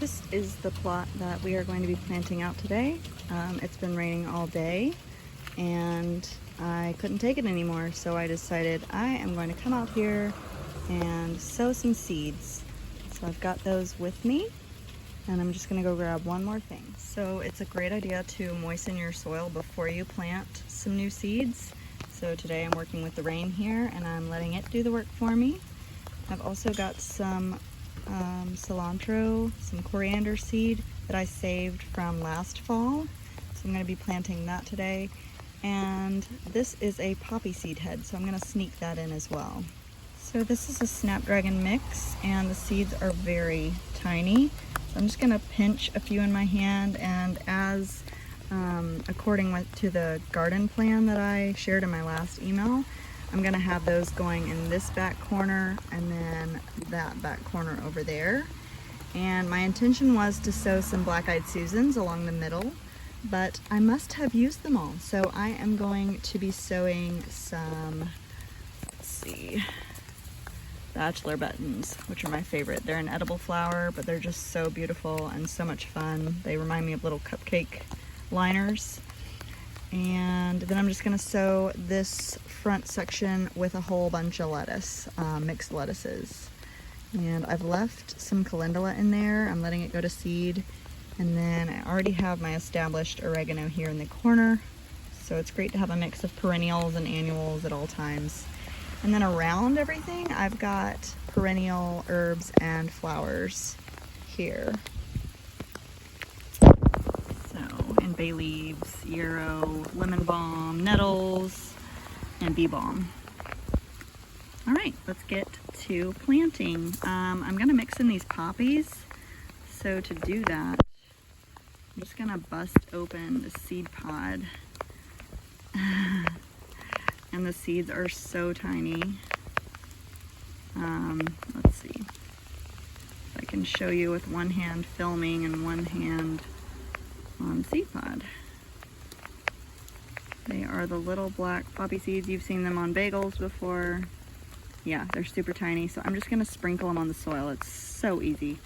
this is the plot that we are going to be planting out today. It's been raining all day and I couldn't take it anymore, so I decided I am going to come out here and sow some seeds. So I've got those with me and I'm just going to go grab one more thing. So it's a great idea to moisten your soil before you plant some new seeds. So today I'm working with the rain here and I'm letting it do the work for me. I've also got some cilantro, some coriander seed that I saved from last fall. So I'm going to be planting that today. And this is a poppy seed head, so I'm going to sneak that in as well. So this is a snapdragon mix and the seeds are very tiny. So I'm just going to pinch a few in my hand, and as according to the garden plan that I shared in my last email, I'm going to have those going in this back corner and then that back corner over there. And my intention was to sow some black-eyed Susans along the middle, but I must have used them all. So I am going to be sowing some, let's see, bachelor buttons, which are my favorite. They're an edible flower, but they're just so beautiful and so much fun. They remind me of little cupcake liners. And then I'm just going to sow this front section with a whole bunch of lettuce, mixed lettuces. And I've left some calendula in there. I'm letting it go to seed. And then I already have my established oregano here in the corner. So it's great to have a mix of perennials and annuals at all times. And then around everything, I've got perennial herbs and flowers here. And bay leaves, yarrow, lemon balm, nettles, and bee balm. All right, let's get to planting. I'm gonna mix in these poppies. So to do that, I'm just gonna bust open the seed pod. And the seeds are so tiny. Let's see if I can show you with one hand filming and one hand on seed pod. They are the little black poppy seeds. You've seen them on bagels before. Yeah, they're super tiny. So I'm just gonna sprinkle them on the soil. It's so easy.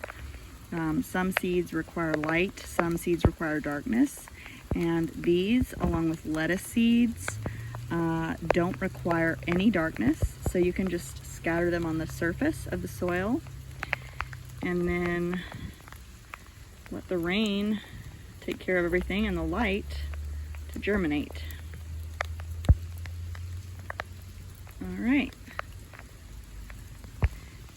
Some seeds require light, some seeds require darkness. And these, along with lettuce seeds, don't require any darkness. So you can just scatter them on the surface of the soil and then let the rain take care of everything and the light to germinate. All right.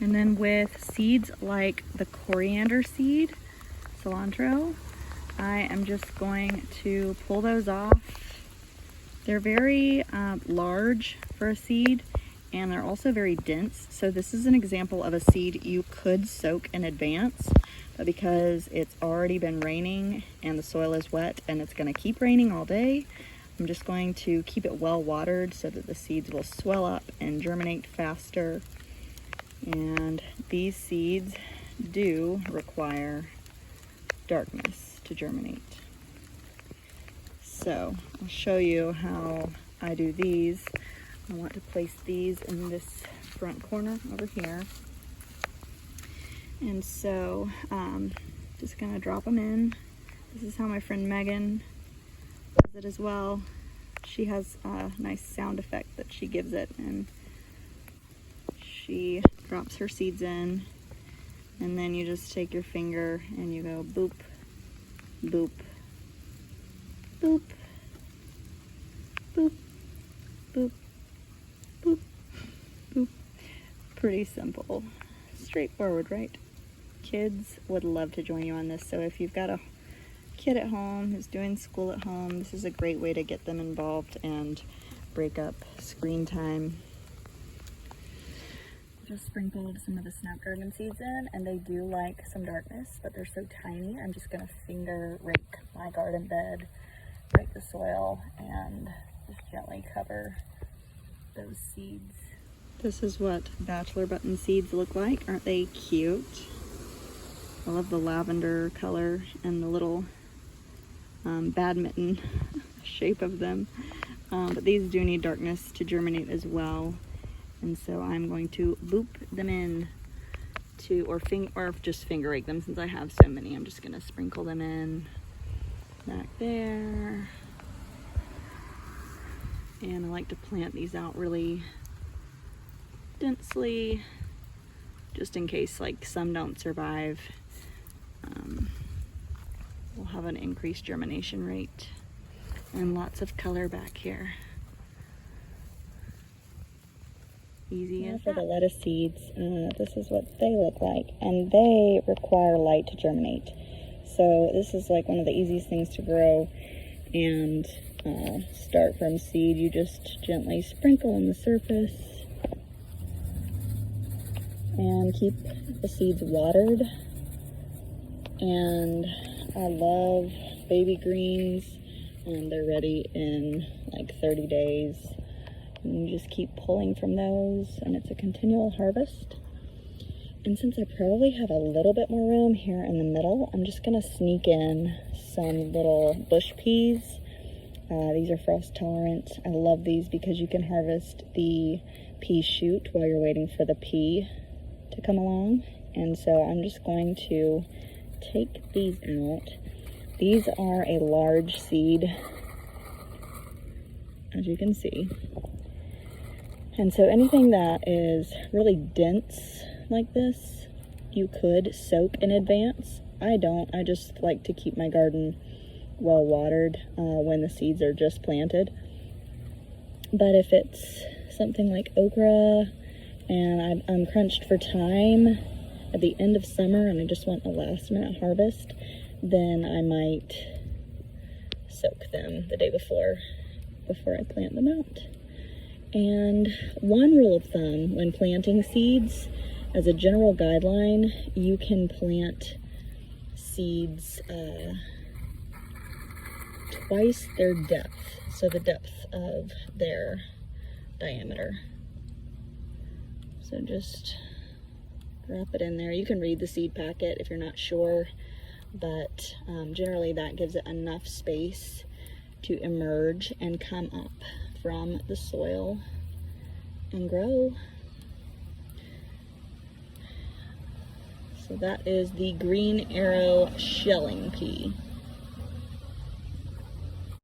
And then with seeds like the coriander seed, cilantro, I am just going to pull those off. They're very large for a seed, and they're also very dense. So this is an example of a seed you could soak in advance, but because it's already been raining and the soil is wet and it's going to keep raining all day, I'm just going to keep it well watered so that the seeds will swell up and germinate faster. And these seeds do require darkness to germinate. So I'll show you how I do these. I want to place these in this front corner over here. And so just gonna drop them in. This is how my friend Megan does it as well. She has a nice sound effect that she gives it, and she drops her seeds in, and then you just take your finger and you go boop, boop, boop, boop, boop, boop, boop. Pretty simple. Straightforward, right? Kids would love to join you on this. So if you've got a kid at home who's doing school at home, this is a great way to get them involved and break up screen time. Just sprinkled some of the snapdragon seeds in, and they do like some darkness, but they're so tiny. I'm just gonna finger rake my garden bed, rake the soil, and just gently cover those seeds. This is what bachelor button seeds look like. Aren't they cute? I love the lavender color and the little badminton shape of them. But these do need darkness to germinate as well. And so I'm going to boop them in. or just finger rake them since I have so many. I'm just gonna sprinkle them in back there. And I like to plant these out really densely, just in case like some don't survive. We'll have an increased germination rate and lots of color back here. Easy as that. For the lettuce seeds, this is what they look like, and they require light to germinate. So this is like one of the easiest things to grow and start from seed. You just gently sprinkle on the surface and keep the seeds watered. And I love baby greens, and they're ready in like 30 days. And you just keep pulling from those, and it's a continual harvest. And since I probably have a little bit more room here in the middle, I'm just gonna sneak in some little bush peas. These are frost tolerant. I love these because you can harvest the pea shoot while you're waiting for the pea to come along. And so I'm just going to take these out. These are a large seed, as you can see. And so anything that is really dense like this, you could soak in advance. I don't. I just like to keep my garden well watered when the seeds are just planted. But if it's something like okra and I'm crunched for time at the end of summer and I just want a last minute harvest, then I might soak them the day before I plant them out. And one rule of thumb when planting seeds, as a general guideline, you can plant seeds twice their depth, so the depth of their diameter. So just drop it in there. You can read the seed packet if you're not sure, but generally that gives it enough space to emerge and come up from the soil and grow. So that is the green arrow shelling pea.